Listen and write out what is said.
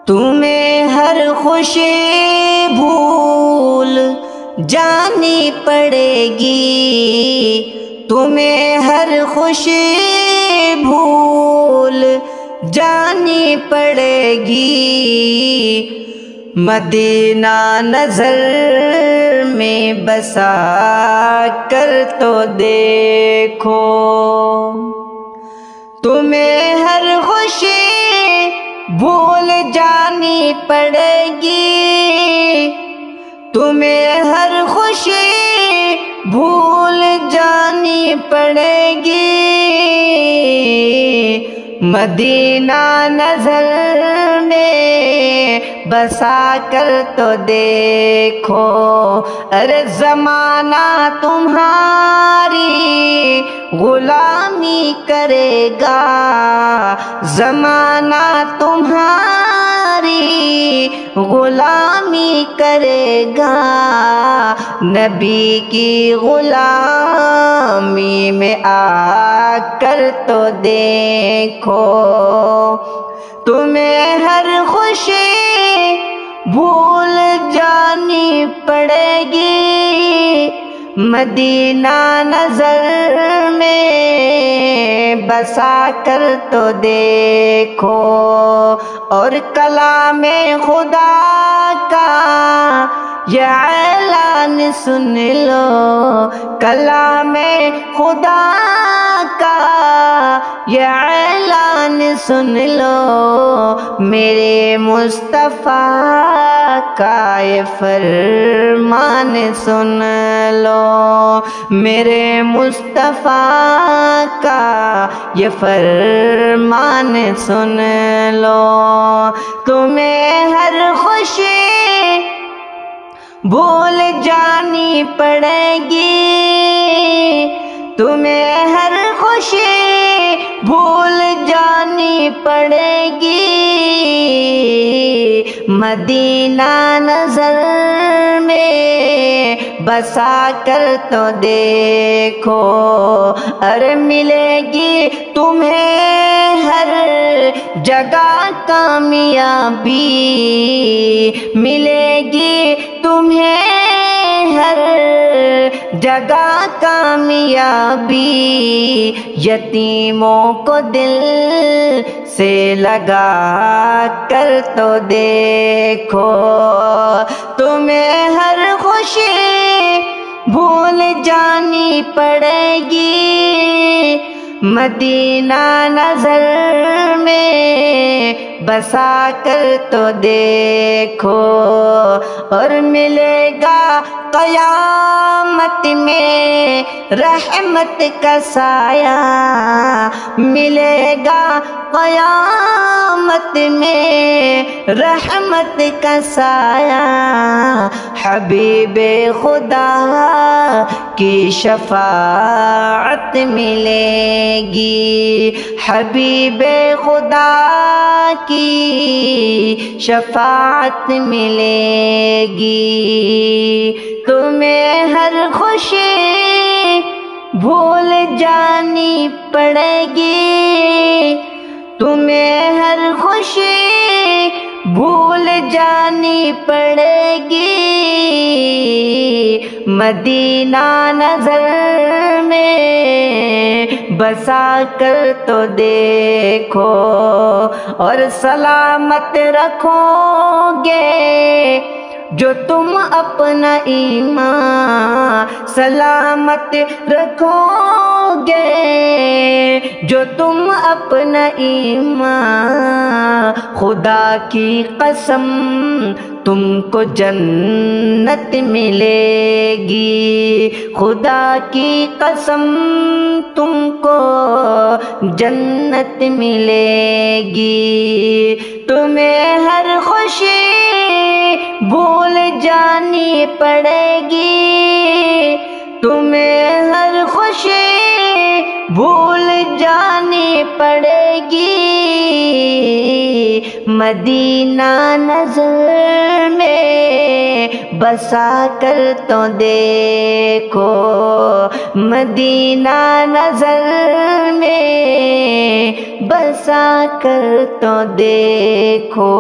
تمہیں ہر خوشی بھول جانی پڑے گی، تمہیں ہر خوشی بھول جانی پڑے گی، مدینہ نظر میں بسا کر تو دیکھو، تمہیں ہر خوشی بھول جانی پڑے گی، تمہیں ہر خوشی بھول جانی پڑے گی، مدینہ نظر میں بسا کر تو دیکھو، ارے زمانہ تمہاری غلامی کرے گا، زمانہ تمہاری غلامی کرے گا، نبی کی غلامی میں آ کر تو دیکھو، تمہیں ہر خوشی بھول جانی پڑے گی، مدینہ نظر میں بسا کر تو دیکھو، اور کلام خدا کا یہ اعلان سن لو، کلام خدا کا یہ اعلان سن لو، میرے مصطفیٰ کا یہ فرمان سن لو، میرے مصطفیٰ کا یہ فرمان سن لو، تمہیں ہر خوشی بھول جانی پڑے گی، تمہیں ہر خوشی بھول جانی پڑے گی، مدینہ نظر میں بسا کر تو دیکھو، ارے ملے گی تمہیں ہر جگہ کامیابی، ملے گی تمہیں ہر جگہ کامیابی، یتیموں کو دل سے لگا کر تو دیکھو، تمہیں ہر خوشی بھول جانی پڑے گی، مدینہ نظر میں بسا کر تو دیکھو، اور ملے گا قیامت میں رحمت کا سایہ، ملے گا قیامت میں رحمت کا سایہ، حبیب خدا کی شفاعت ملے گی، حبیب خدا کی شفاعت ملے گی، تمہیں ہر خوشی بھول جانی پڑے گی، تمہیں ہر خوشی بھول جانی پڑے گی، مدینہ نظر میں بسا کر تو دیکھو، اور سلامت رکھو گے جو تم اپنا ایمان، سلامت رکھو گے جو تم اپنا ایمان، خدا کی قسم تم کو جنت ملے گی، خدا کی قسم تم کو جنت ملے گی، تمہیں ہر خوشی بھول جانی پڑے گی، تمہیں ہر خوشی بھول جانی پڑے گی، مدینہ نظر میں بسا کر تو دیکھو، مدینہ نظر میں بسا کر تو دیکھو۔